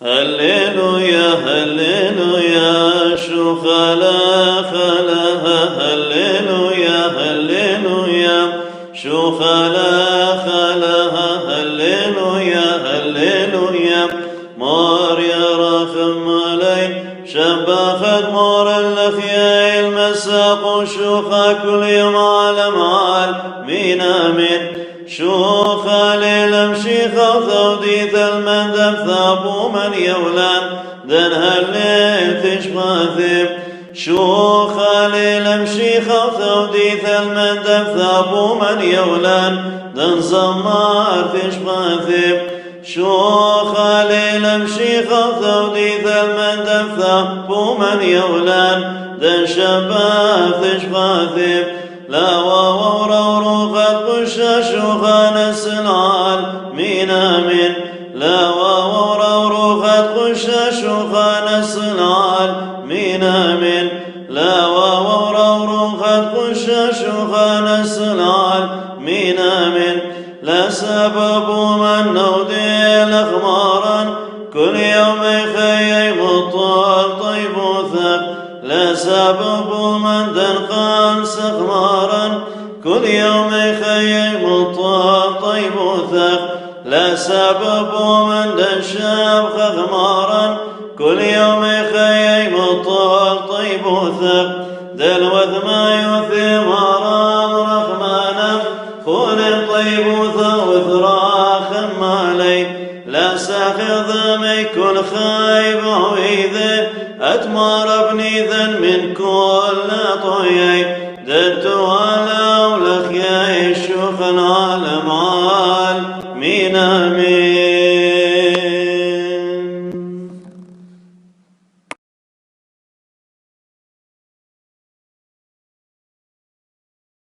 هللويا هللويا شوخ لا خلا هللويا هللويا شوخ لا خلا هللويا هللويا مار يا رخم علي شبخت مار اللفيا المساق شوخ كل يوم على معال من شوخ للمشي خوثوديث المندب ثابو من يولان دن هليث شماثب شوخ للمشي خوثوديث المندب ثابو من يولان دن زمار شماثب شوخ للمشي خوثوديث المندب ثابو من يولان دن شباث شماثب لا وورو قد قش شوخان السنعال من لا وورو قد قش شوخان السنعال من لا وورو قد قش شوخان السنعال من لا سبب من نودي الأخمارا كل يوم خيي مطال طيب وثق لا سبب من دنقان سخمارا كل يوم خيم الطاب طيب وثق لا سبب من دنشاب خمارا كل يوم خيم الطاب طيب وثق دلوث ما يثي مرام رحمانا خون طيب وثق وثراخ مالي لا ساخذ من كل خايب وإذا أتمار ابني ذن من كل طيب ددت على ولخيا الشوخ العالم